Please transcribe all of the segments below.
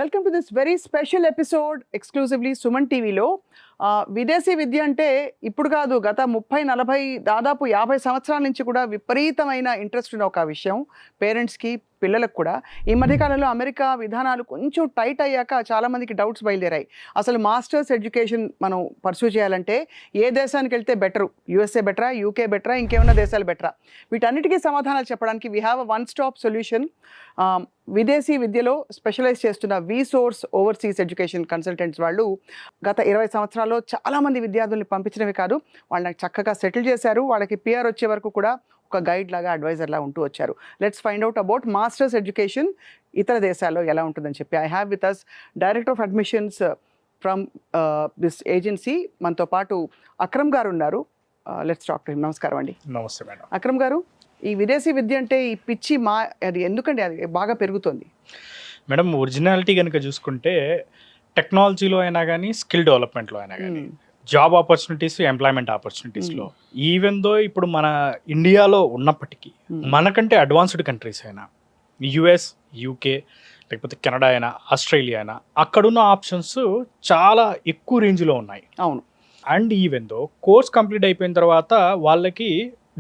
Welcome to this very special episode exclusively Suman టీవీలో. విదేశీ విద్య అంటే ఇప్పుడు కాదు, గత 30-40 దాదాపు 50 సంవత్సరాల నుంచి కూడా విపరీతమైన ఇంట్రెస్ట్ ఉన్న ఒక విషయం పేరెంట్స్కి, పిల్లలకు కూడా. ఈ మధ్యకాలంలో అమెరికా విధానాలు కొంచెం టైట్ అయ్యాక చాలామందికి డౌట్స్ బయలుదేరాయి. అసలు మాస్టర్స్ ఎడ్యుకేషన్ మనం పర్సూ చేయాలంటే ఏ దేశానికి వెళ్తే బెటరు? యూఎస్ఏ బెటరా, యూకే బెటరా, ఇంకేమైనా దేశాలు బెటరా? వీటన్నిటికీ సమాధానాలు చెప్పడానికి we have a one stop solution. విదేశీ విద్యలో స్పెషలైజ్ చేస్తున్న విసోర్స్ ఓవర్సీస్ ఎడ్యుకేషన్ కన్సల్టెంట్స్ వాళ్ళు గత 20 సంవత్సరాల్లో చాలామంది విద్యార్థుల్ని పంపించడమే కాదు, వాళ్ళని చక్కగా సెటిల్ చేశారు. వాళ్ళకి పిఆర్ వచ్చే వరకు కూడా ఒక గైడ్ లాగా, అడ్వైజర్ లాగా ఉంటూ వచ్చారు. Let's find out about masters education ఇతర దేశాల్లో ఎలా ఉంటుందని చెప్పి. I have with us director of admissions from this agency. మనతో పాటు అక్రమ్ గారు ఉన్నారు. Let's talk to him. నమస్కారం అండి. నమస్తే మేడం. అక్రమ్ గారు, ఈ విదేశీ విద్య అంటే ఈ పిచ్చి అది ఎందుకండి అది బాగా పెరుగుతుంది? మేడం, ఒరిజినాలిటీ కనుక చూసుకుంటే టెక్నాలజీలో అయినా కానీ, స్కిల్ డెవలప్మెంట్లో అయినా కానీ, జాబ్ ఆపర్చునిటీస్, ఎంప్లాయ్మెంట్ ఆపర్చునిటీస్లో, ఈవెన్ దో ఇప్పుడు మన ఇండియాలో ఉన్నప్పటికీ మనకంటే అడ్వాన్స్డ్ కంట్రీస్ అయినా యుఎస్, యూకే, లేకపోతే కెనడా అయినా, ఆస్ట్రేలియా అయినా, అక్కడున్న ఆప్షన్స్ చాలా ఎక్కువ రేంజ్లో ఉన్నాయి. అవును. And even though course complete అయిపోయిన తర్వాత వాళ్ళకి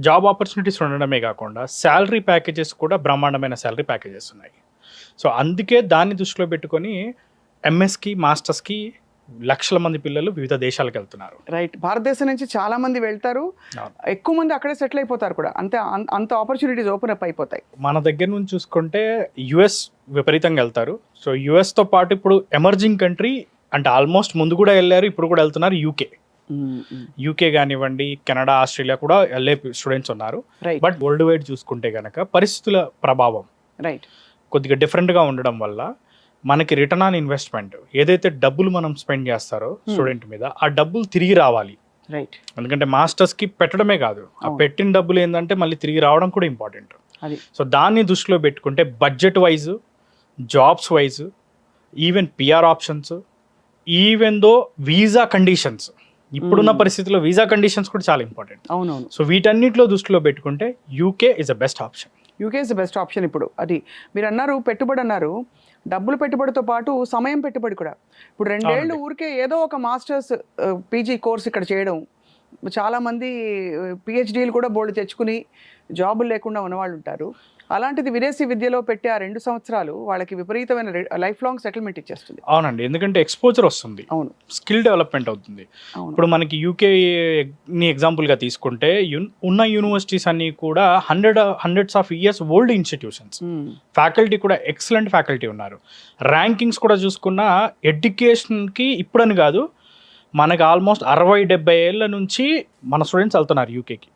జాబ్ ఆపర్చునిటీస్ ఉండడమే కాకుండా శాలరీ ప్యాకేజెస్ కూడా బ్రహ్మాండమైన శాలరీ ప్యాకేజెస్ ఉన్నాయి. సో అందుకే దాన్ని దృష్టిలో పెట్టుకొని ఎంఎస్కి, మాస్టర్స్కి లక్షల మంది పిల్లలు వివిధ దేశాలకు వెళ్తున్నారు. రైట్. భారతదేశం నుంచి చాలా మంది వెళ్తారు, ఎక్కువ మంది అక్కడే సెటిల్ అయిపోతారు కూడా. అంత ఆపర్చునిటీస్ ఓపెన్ అప్ అయిపోతాయి. మన దగ్గర నుంచి చూసుకుంటే యుఎస్ విపరీతంగా వెళ్తారు. సో యుఎస్తో పాటు ఇప్పుడు ఎమర్జింగ్ కంట్రీ అంటే ఆల్మోస్ట్ ముందు కూడా వెళ్ళారు, ఇప్పుడు కూడా వెళ్తున్నారు యూకే కానివ్వండి, కెనడా, ఆస్ట్రేలియా కూడా వెళ్ళే స్టూడెంట్స్ ఉన్నారు. బట్ వరల్డ్ వైడ్ చూసుకుంటే కనుక పరిస్థితుల ప్రభావం కొద్దిగా డిఫరెంట్గా ఉండడం వల్ల మనకి రిటర్న్ ఆన్ ఇన్వెస్ట్మెంట్, ఏదైతే డబ్బులు మనం స్పెండ్ చేస్తారో స్టూడెంట్ మీద, ఆ డబ్బులు తిరిగి రావాలి. రైట్. ఎందుకంటే మాస్టర్స్కి పెట్టడమే కాదు, ఆ పెట్టిన డబ్బులు ఏంటంటే మళ్ళీ తిరిగి రావడం కూడా ఇంపార్టెంట్. సో దాన్ని దృష్టిలో పెట్టుకుంటే budget wise, jobs wise, even PR options, even though visa conditions, ఇప్పుడున్న పరిస్థితుల్లో వీసా కండిషన్స్ కూడా చాలా ఇంపార్టెంట్. అవునవును. సో వీటన్నిటిలో దృష్టిలో పెట్టుకుంటే UK is the best option. UK is the best option. ఇప్పుడు అది మీరు అన్నారు, పెట్టుబడి అన్నారు. డబ్బులు పెట్టుబడితో పాటు సమయం పెట్టుబడి కూడా. ఇప్పుడు 2 ఏళ్ళు ఊరికే ఏదో ఒక మాస్టర్స్ పీజీ కోర్స్ ఇక్కడ చేయడం, చాలామంది పిహెచ్డీలు కూడా బోర్డు తెచ్చుకుని జాబులు లేకుండా ఉన్నవాళ్ళు ఉంటారు. అలాంటిది విదేశీ విద్యలో పెట్టే ఆ 2 సంవత్సరాలు వాళ్ళకి విపరీతమైన లైఫ్ లాంగ్ సెటిల్మెంట్ ఇచ్చేస్తుంది. అవునండి, ఎందుకంటే ఎక్స్పోజర్ వస్తుంది. అవును. స్కిల్ డెవలప్మెంట్ అవుతుంది. ఇప్పుడు మనకి యూకేని ఎగ్జాంపుల్గా తీసుకుంటే ఉన్న యూనివర్సిటీస్ అన్నీ కూడా hundreds of years old institutions. Faculty కూడా ఎక్సలెంట్ ఫ్యాకల్టీ ఉన్నారు. ర్యాంకింగ్స్ కూడా చూసుకున్న ఎడ్యుకేషన్కి ఇప్పుడని కాదు, మనకి ఆల్మోస్ట్ 60-70 ఏళ్ళ నుంచి మన స్టూడెంట్స్ వెళ్తున్నారు యూకేకి.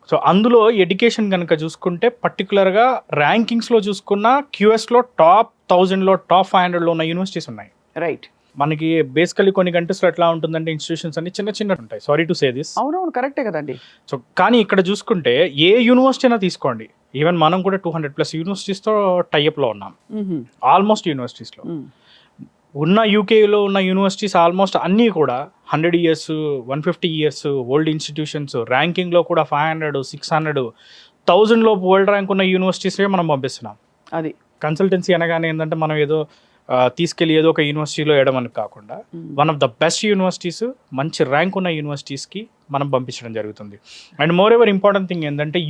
సో అందులో ఎడ్యుకేషన్ కనుక చూసుకుంటే పర్టికులర్గా ర్యాంకింగ్స్లో చూసుకున్న క్యూఎస్లో టాప్ 1000లో, టాప్ 500లో ఉన్న యూనివర్సిటీస్ ఉన్నాయి. రైట్. మనకి బేసికలీ కొన్ని కంట్రీస్లో ఎట్లా ఉంటుందంటే ఇన్స్టిట్యూషన్స్ అన్ని చిన్న ఉంటాయి. Sorry to say this. అవునవును, కరెక్టే కదండి. సో కానీ ఇక్కడ చూసుకుంటే ఏ యూనివర్సిటీ అయినా తీసుకోండి, ఈవెన్ మనం కూడా 200+ యూనివర్సిటీస్తో టైఅప్లో ఉన్నాం. ఆల్మోస్ట్ యూనివర్సిటీస్లో ఉన్న యూకేలో ఉన్న యూనివర్సిటీస్ ఆల్మోస్ట్ అన్నీ కూడా 100 years, 150 years ఓల్డ్ ఇన్స్టిట్యూషన్స్. ర్యాంకింగ్లో కూడా 500, 600, 1000లో వరల్డ్ ర్యాంక్ ఉన్న యూనివర్సిటీసే మనం పంపిస్తున్నాం. అది కన్సల్టెన్సీ అనగానే ఏంటంటే మనం ఏదో తీసుకెళ్ళి ఏదో ఒక యూనివర్సిటీలో వేయడం కాకుండా one of the best universities, మంచి ర్యాంక్ ఉన్న యూనివర్సిటీస్కి మనం పంపించడం జరుగుతుంది. And more ever important thing ఏంటంటే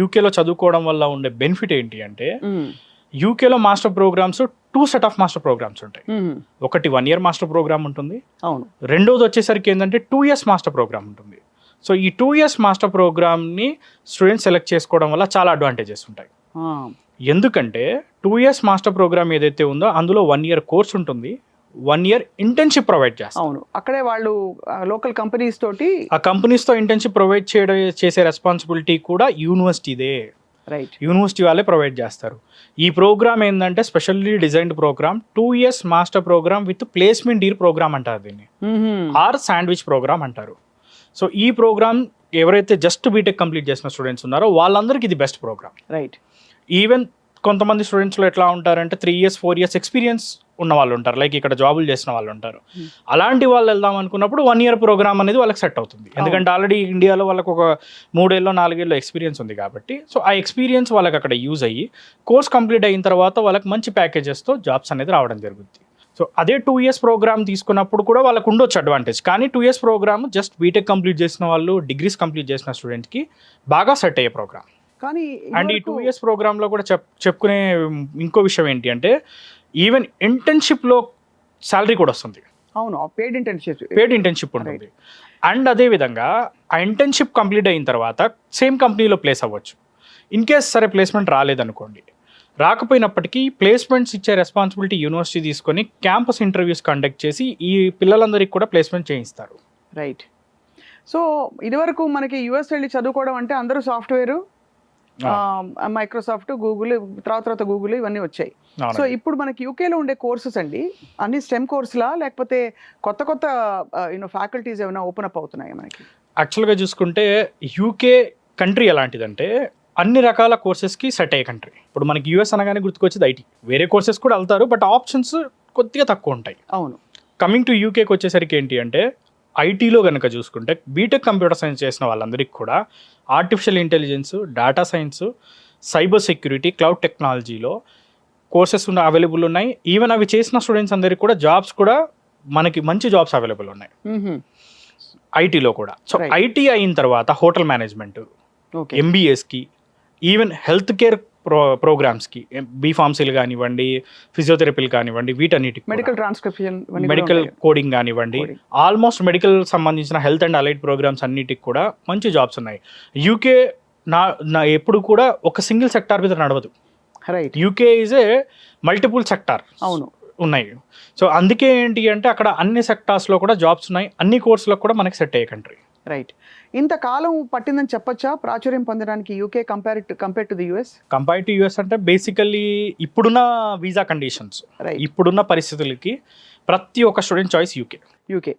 యూకేలో చదువుకోవడం వల్ల ఉండే బెనిఫిట్ ఏంటి అంటే, యూకేలో master programs 2 set of master programs ఉంటాయి. ఒకటి 1 year మాస్టర్ ప్రోగ్రామ్ ఉంటుంది. అవును. రెండోది వచ్చేసరికి ఏంటంటే 2 years మాస్టర్ ప్రోగ్రామ్ ఉంటుంది. సో ఈ 2 years మాస్టర్ ప్రోగ్రామ్ని స్టూడెంట్స్ సెలెక్ట్ చేసుకోవడం వల్ల చాలా అడ్వాంటేజెస్ ఉంటాయి. ఎందుకంటే 2 years మాస్టర్ ప్రోగ్రామ్ ఏదైతే ఉందో అందులో 1 year కోర్స్ ఉంటుంది, 1 year ఇంటర్న్షిప్ ప్రొవైడ్ చేస్తారు. అవును. అక్కడే వాళ్ళు లోకల్ కంపెనీస్ తోటి, ఆ కంపెనీస్తో ఇంటర్న్షిప్ ప్రొవైడ్ చేసే రెస్పాన్సిబిలిటీ కూడా యూనివర్సిటీదే. రైట్. యూనివర్సిటీ వాళ్ళే ప్రొవైడ్ చేస్తారు. ఈ ప్రోగ్రామ్ ఏంటంటే specially designed programme, 2 years master programme with placement deal programme అంటారు దీన్ని, ఆర్ శాండ్విచ్ ప్రోగ్రామ్ అంటారు. సో ఈ ప్రోగ్రామ్ ఎవరైతే జస్ట్ బీటెక్ కంప్లీట్ చేసిన స్టూడెంట్స్ ఉన్నారో వాళ్ళందరికీ ఇది బెస్ట్ ప్రోగ్రామ్. రైట్. ఈవెన్ కొంతమంది స్టూడెంట్స్లో ఎట్లా ఉంటారంటే 3 years 4 years ఎక్స్పీరియన్స్ ఉన్న వాళ్ళు ఉంటారు, లైక్ ఇక్కడ జాబులు చేసిన వాళ్ళు ఉంటారు. అలాంటి వాళ్ళు వెళ్దాం అనుకున్నప్పుడు 1 year ప్రోగ్రామ్ అనేది వాళ్ళకి సెట్ అవుతుంది, ఎందుకంటే ఆల్రెడీ ఇండియాలో వాళ్ళకి ఒక 3 ఏళ్ళు 4 ఏళ్ళు ఎక్స్పీరియన్స్ ఉంది కాబట్టి. సో ఆ ఎక్స్పీరియన్స్ వాళ్ళకి అక్కడ యూజ్ అయ్యి కోర్స్ కంప్లీట్ అయిన తర్వాత వాళ్ళకి మంచి ప్యాకేజెస్తో జాబ్స్ అనేది రావడం జరుగుతుంది. సో అదే 2 years ప్రోగ్రామ్ తీసుకున్నప్పుడు కూడా వాళ్ళకు ఉండొచ్చు అడ్వాంటేజ్, కానీ 2 years programme just BTech complete చేసిన వాళ్ళు, డిగ్రీస్ కంప్లీట్ చేసిన స్టూడెంట్కి బాగా సెట్ అయ్యే ప్రోగ్రామ్. కానీ అండ్ ఈ 2 years ప్రోగ్రాంలో కూడా చెప్పుకునే ఇంకో విషయం ఏంటి అంటే ఈవెన్ ఇంటర్న్షిప్లో శాలరీ కూడా వస్తుంది. అవును, పెయిడ్ ఇంటర్న్షిప్ ఉంటుంది. అండ్ అదేవిధంగా ఆ ఇంటర్న్షిప్ కంప్లీట్ అయిన తర్వాత సేమ్ కంపెనీలో ప్లేస్ అవ్వచ్చు. ఇన్ కేస్ సరే ప్లేస్మెంట్ రాలేదనుకోండి, రాకపోయినప్పటికీ ప్లేస్మెంట్స్ ఇచ్చే రెస్పాన్సిబిలిటీ యూనివర్సిటీ తీసుకొని క్యాంపస్ ఇంటర్వ్యూస్ కండక్ట్ చేసి ఈ పిల్లలందరికీ కూడా ప్లేస్మెంట్ చేయిస్తారు. రైట్. సో ఇదివరకు మనకి యుఎస్ వెళ్ళి చదువుకోవడం అంటే అందరూ సాఫ్ట్వేర్, మైక్రోసాఫ్ట్, గూగుల్, తర్వాత గూగుల్ ఇవన్నీ వచ్చాయి. సో ఇప్పుడు మనకి యూకేలో ఉండే కోర్సెస్ అండి అన్ని స్టెమ్ కోర్సులా, లేకపోతే కొత్త ఫ్యాకల్టీస్ ఏమైనా ఓపెన్ అప్ అవుతున్నాయి మనకి? యాక్చువల్గా చూసుకుంటే యూకే కంట్రీ ఎలాంటిదంటే అన్ని రకాల కోర్సెస్కి సెట్ అయ్యే కంట్రీ. ఇప్పుడు మనకి యూఎస్ అనగానే గుర్తుకొచ్చేది ఐటీ, వేరే కోర్సెస్ కూడా వెళ్తారు బట్ ఆప్షన్స్ కొద్దిగా తక్కువ ఉంటాయి. అవును. కమింగ్ టు యూకేకి వచ్చేసరికి ఏంటి అంటే ఐటీలో కనుక చూసుకుంటే బీటెక్ కంప్యూటర్ సైన్స్ చేసిన వాళ్ళందరికీ కూడా artificial intelligence, data science, cyber security, cloud టెక్నాలజీలో కోర్సెస్ అవైలబుల్ ఉన్నాయి. ఈవెన్ అవి చేసిన స్టూడెంట్స్ అందరికీ కూడా జాబ్స్ కూడా మనకి మంచి జాబ్స్ అవైలబుల్ ఉన్నాయి ఐటీలో కూడా. సో ఐటీ అయిన తర్వాత హోటల్ మేనేజ్మెంట్, ఎంబీఏస్కి, ఈవెన్ హెల్త్ కేర్ ప్రోగ్రామ్స్కి, బీఫార్మసీలు కానివ్వండి, ఫిజియోథెరపీలు కానివ్వండి, వీటన్నిటికి మెడికల్ ట్రాన్స్క్రిప్షన్, మెడికల్ కోడింగ్ కానివ్వండి, ఆల్మోస్ట్ మెడికల్ సంబంధించిన హెల్త్ అండ్ అలైడ్ ప్రోగ్రామ్స్ అన్నిటికి కూడా మంచి జాబ్స్ ఉన్నాయి. యూకే నా ఎప్పుడు కూడా ఒక సింగిల్ సెక్టార్ మీద నడవదు. Right. UK is A multiple sector. అవును, ఉన్నాయి. సో అందుకే ఏంటి అంటే అక్కడ అన్ని సెక్టార్స్లో కూడా జాబ్స్ ఉన్నాయి, అన్ని కోర్సులకు కూడా మనకి సెట్ అయ్యే కంట్రీ. రైట్. ఇంతకాలం పట్టిందని చెప్పొచ్చా ప్రాచుర్యం పొందడానికి UK compare to the US? Compare to US అంటే బేసికల్లీ ఇప్పుడున్న వీసా కండిషన్స్, ఇప్పుడున్న పరిస్థితులకి ప్రతి ఒక్క student choice UK.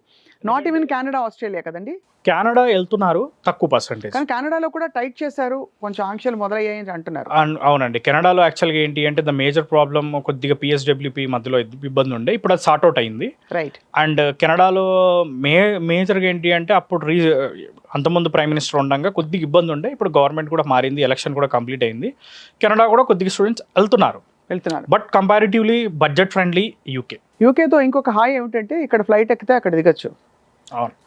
Not even Canada, Australia కదండి? కెనడా వెళ్తున్నారు తక్కువ పర్సెంటేజ్, కానీ కెనడాలో కూడా టైట్ చేశారు, కొంచెం ఆంక్షలు మొదలయ్యాయని అంటున్నారు. అవునండి. కెనడాలో యాక్చువల్గా ఏంటి అంటే ద మేజర్ ప్రాబ్లమ్ కొద్దిగా పిఎస్డబ్ల్యూపీ మధ్యలో ఇబ్బంది ఉండే, ఇప్పుడు అది సార్ట్ అవుట్ అయింది. రైట్. అండ్ కెనడాలో మేజర్గా ఏంటి అంటే అప్పుడు అంతకుముందు ప్రైమ్ మినిస్టర్ ఉండగా కొద్దిగా ఇబ్బంది ఉండే, ఇప్పుడు గవర్నమెంట్ కూడా మారింది, ఎలక్షన్ కూడా కంప్లీట్ అయింది, కెనడా కూడా కొద్దిగా స్టూడెంట్స్ వెళ్తున్నారు. బట్ కంపారిటివ్లీ బడ్జెట్ ఫ్రెండ్లీ యూకేతో ఇంకొక హాయ్ ఏమిటంటే ఇక్కడ ఫ్లైట్ ఎక్కితే అక్కడ దిగచ్చు.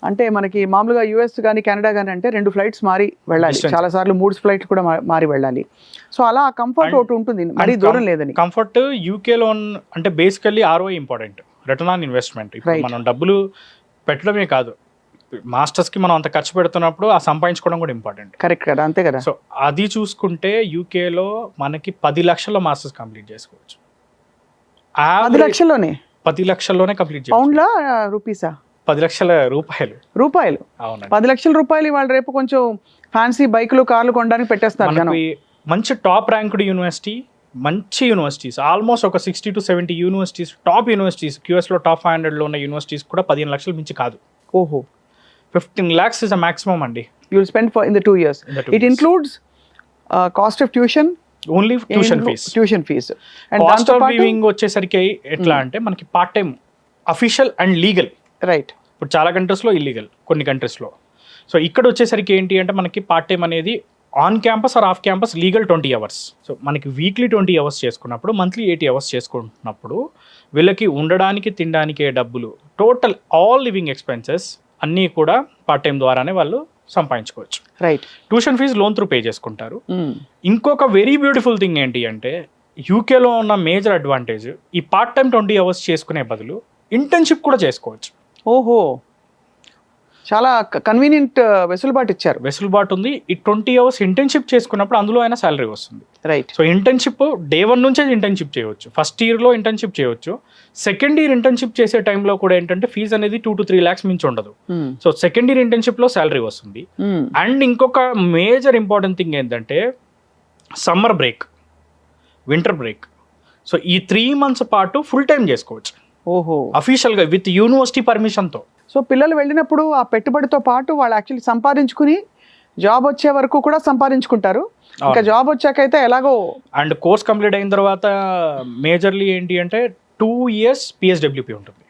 అంటే మనకి మామూలుగా యుఎస్ కానీ కెనడా కానీ అంటే 2 ఫ్లైట్స్ మారి వెళ్ళాలి, చాలా సార్లు 3 ఫ్లైట్లు కూడా మారి వెళ్ళాలి. సో అలా కంఫర్ట్ ఒకటి ఉంటుంది, మరీ దూరం లేదని. కంఫర్ట్ యూకేలో అంటే basically ROI important, return on investment. మనం డబ్బులు పెట్టడమే కాదు, మాస్టర్స్కి మనం అంత ఖర్చు పెడుతున్నప్పుడు ఆ సంపాదించుకోవడం కూడా ఇంపార్టెంట్. కరెక్ట్ కదా, అంతే కదా. సో అది చూసుకుంటే యూకేలో మనకి 10 లక్షల్లో మాస్టర్స్ కంప్లీట్ చేసుకోవచ్చు. 10 లక్షల్లోనే? 10 లక్షల్లోనే కంప్లీట్ చేసుకోవచ్చు. పౌండ్లా రూపీసా? 10 లక్షల రూపాయలు. అవును, 10 లక్షల రూపాయలు ఇవాళ రేపు కొంచెం ఫ్యాన్సీ బైకులు, కార్లు కొనడానికి పెట్టేస్తారు. మంచి టాప్ ర్యాంక్డ్ యూనివర్సిటీ, మంచి యూనివర్సిటీస్, ఆల్మోస్ట్ ఒక 60 to 70 యూనివర్సిటీస్, టాప్ యూనివర్సిటీస్, క్యూఎస్లో టాప్ 500లో ఉన్న యూనివర్సిటీస్ కూడా 15 లక్షలు మించి కాదు. ఓహో. 15 lakhs is a maximum అండి. You will spend in the 2 years. It includes cost of tuition. Only tuition fee. And cost of living వచ్చేసరికి ఎట్లా అంటే మనకి part time, official and legal. Right. ఇప్పుడు చాలా కంట్రీస్లో ఇల్లీగల్, కొన్ని కంట్రీస్లో. సో ఇక్కడ వచ్చేసరికి ఏంటి అంటే మనకి పార్ట్ టైం అనేది on campus are off campus legal 20 hours. So మనకి వీక్లీ 20 hours చేసుకున్నప్పుడు, మంత్లీ 80 hours చేసుకుంటున్నప్పుడు వీళ్ళకి ఉండడానికి, తినడానికి డబ్బులు, టోటల్ ఆల్ లివింగ్ ఎక్స్పెన్సెస్ అన్నీ కూడా పార్ట్ టైం ద్వారానే వాళ్ళు సంపాదించుకోవచ్చు. Right. Tuition fees loan through pay చేసుకుంటారు. ఇంకొక వెరీ బ్యూటిఫుల్ థింగ్ ఏంటి అంటే యూకేలో ఉన్న మేజర్ అడ్వాంటేజ్, ఈ పార్ట్ టైం 20 hours చేసుకునే బదులు ఇంటర్న్షిప్ కూడా చేసుకోవచ్చు. ఓహో, చాలా కన్వీనియంట్ వెసులుబాటు ఉంది. ఈ 20 hours ఇంటర్న్షిప్ చేసుకున్నప్పుడు అందులో అయినా శాలరీ వస్తుంది. రైట్. సో ఇంటర్న్షిప్ డే 1 నుంచే ఇంటర్న్షిప్ చేయవచ్చు. ఫస్ట్ ఇయర్లో ఇంటర్న్షిప్ చేయవచ్చు. సెకండ్ ఇయర్ ఇంటర్న్షిప్ చేసే టైంలో కూడా ఏంటంటే ఫీజు అనేది 2 to 3 lakhs మించి ఉండదు. సో సెకండ్ ఇయర్ ఇంటర్న్షిప్లో శాలరీ వస్తుంది. అండ్ ఇంకొక మేజర్ ఇంపార్టెంట్ థింగ్ ఏంటంటే summer break, winter break. So ఈ 3 months పాటు ఫుల్ టైం చేసుకోవచ్చు. ఓహో, అఫీషియల్గా విత్ యూనివర్సిటీ పర్మిషన్తో. సో పిల్లలు వెళ్ళినప్పుడు ఆ పెట్టుబడితో పాటు వాళ్ళు యాక్చువల్లీ సంపాదించుకుని జాబ్ వచ్చే వరకు కూడా సంపాదించుకుంటారు, ఇంకా జాబ్ వచ్చాకైతే ఎలాగో. అండ్ కోర్స్ కంప్లీట్ అయిన తర్వాత మేజర్లీ ఏంటి అంటే 2 years PSWP ఉంటుంది.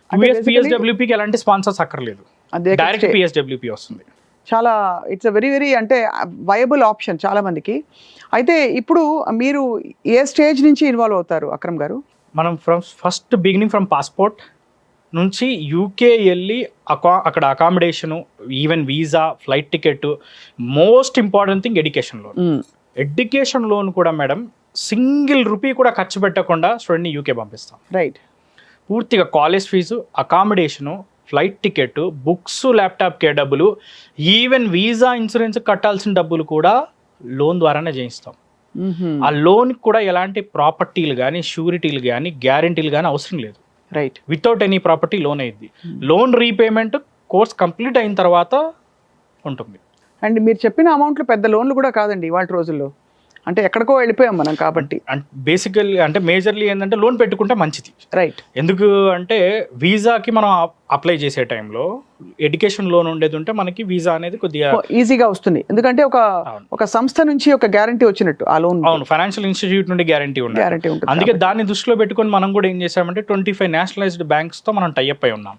2 years PSWPకి ఎలాంటి స్పాన్సర్స్ అక్కర్లేదు, డైరెక్ట్ PSWP వస్తుంది. చాలా ఇట్స్ వెరీ వెరీ అంటే వయబుల్ ఆప్షన్ చాలా మందికి. అయితే ఇప్పుడు మీరు ఏ స్టేజ్ నుంచి ఇన్వాల్వ్ అవుతారు అక్రమ్ గారు? మనం ఫస్ట్ బిగినింగ్ ఫ్రమ్ పాస్పోర్ట్ నుంచి యూకే వెళ్ళి అక్కడ accommodation, even visa, flight ticket, most important thing education loan. Education loan కూడా మేడం సింగిల్ రూపీ కూడా ఖర్చు పెట్టకుండా స్టూడెంట్ని యూకే పంపిస్తాం. రైట్. పూర్తిగా college fees, accommodation, flight ticket, books, ల్యాప్టాప్కే డబ్బులు, ఈవెన్ వీసా, ఇన్సూరెన్స్ కట్టాల్సిన డబ్బులు కూడా లోన్ ద్వారానే చేయిస్తాం. ఆ లోన్కి కూడా ఎలాంటి ప్రాపర్టీలు కానీ, షూరిటీలు కానీ, గ్యారంటీలు కానీ అవసరం లేదు. Right. Without any property loan అయ్యింది. లోన్ రీపేమెంట్ కోర్స్ కంప్లీట్ అయిన తర్వాత ఉంటుంది. అండ్ మీరు చెప్పిన అమౌంట్లు పెద్ద లోన్లు కూడా కాదండి ఇవాళ రోజుల్లో, అంటే ఎక్కడికో వెళ్ళిపోయాం మనం కాబట్టి. బేసికల్లీ అంటే మేజర్లీ ఏంటంటే లోన్ పెట్టుకుంటే మంచిది. రైట్. ఎందుకు అంటే వీసాకి మనం అప్లై చేసే టైంలో ఎడ్యుకేషన్ లోన్ ఉండేది ఉంటే మనకి వీసా అనేది కొద్దిగా ఈజీగా వస్తుంది, ఎందుకంటే ఒక సంస్థ నుంచి ఒక గ్యారంటీ వచ్చినట్టు ఆ లోన్. అవును, ఫైనాన్షియల్ ఇన్స్టిట్యూట్ నుండి గ్యారంటీ ఉంటుంది. అందుకే దాన్ని దృష్టిలో పెట్టుకొని మనం కూడా ఏం చేసామంటే 25 నేషనలైజ్డ్ బ్యాంక్స్ తో మనం టైఅప్ అయి ఉన్నాం.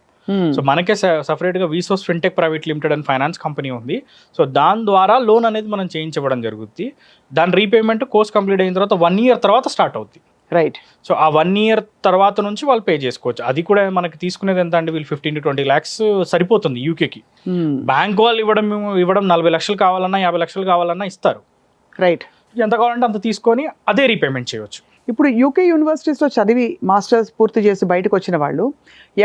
సో మనకే సపరేట్గా వీసోస్ ఫిన్టెక్ ప్రైవేట్ లిమిటెడ్ అని ఫైనాన్స్ కంపెనీ ఉంది. సో దాని ద్వారా లోన్ అనేది మనం చేయించబడడం జరుగుద్ది. దాని రీపేమెంట్ కోర్స్ కంప్లీట్ అయిన తర్వాత 1 year తర్వాత స్టార్ట్ అవుద్ది. రైట్. సో ఆ 1 year తర్వాత నుంచి వాళ్ళు పే చేసుకోవచ్చు. అది కూడా మనకి తీసుకునేది ఎంత అంటే వీళ్ళు 15 to 20 lakhs సరిపోతుంది యూకేకి. బ్యాంక్ వాళ్ళు ఇవ్వడం 40 లక్షలు కావాలన్నా 50 లక్షలు కావాలన్నా ఇస్తారు. రైట్. ఎంత కావాలంటే అంత తీసుకొని అదే రీపేమెంట్ చేయవచ్చు. ఇప్పుడు యూకే యూనివర్సిటీస్లో చదివి మాస్టర్స్ పూర్తి చేసి బయటకు వచ్చిన వాళ్ళు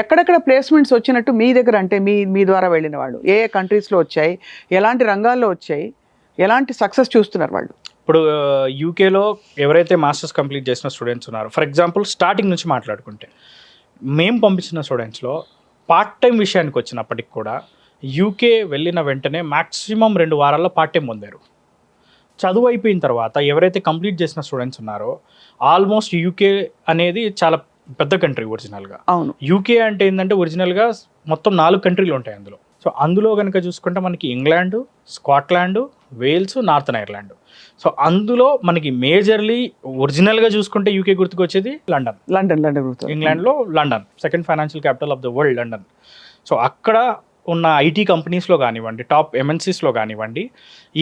ఎక్కడెక్కడ ప్లేస్మెంట్స్ వచ్చినట్టు మీ దగ్గర, అంటే మీ ద్వారా వెళ్ళిన వాళ్ళు ఏ కంట్రీస్లో వచ్చాయి, ఎలాంటి రంగాల్లో వచ్చాయి, ఎలాంటి సక్సెస్ చూస్తున్నారు వాళ్ళు? ఇప్పుడు యూకేలో ఎవరైతే మాస్టర్స్ కంప్లీట్ చేసిన స్టూడెంట్స్ ఉన్నారో, ఫర్ ఎగ్జాంపుల్ స్టార్టింగ్ నుంచి మాట్లాడుకుంటే మేము పంపించిన స్టూడెంట్స్లో పార్ట్ టైం విషయానికి వచ్చినప్పటికి కూడా యూకే వెళ్ళిన వెంటనే మ్యాక్సిమం 2 వారాల్లో పార్ట్ టైం పొందారు. చదువు అయిపోయిన తర్వాత ఎవరైతే కంప్లీట్ చేసిన స్టూడెంట్స్ ఉన్నారో ఆల్మోస్ట్ యూకే అనేది చాలా పెద్ద కంట్రీ ఒరిజినల్గా. అవును. యూకే అంటే ఏంటంటే ఒరిజినల్గా మొత్తం 4 కంట్రీలు ఉంటాయి అందులో. సో అందులో కనుక చూసుకుంటే మనకి England, Scotland, Wales, northern Ireland. So అందులో మనకి మేజర్లీ ఒరిజినల్గా చూసుకుంటే యూకే గుర్తుకొచ్చేది లండన్. ఇంగ్లాండ్లో London, second financial capital of the world London. So అక్కడ ఉన్న ఐటీ కంపెనీస్లో కానివ్వండి, టాప్ ఎంఎన్సీస్లో కానివ్వండి,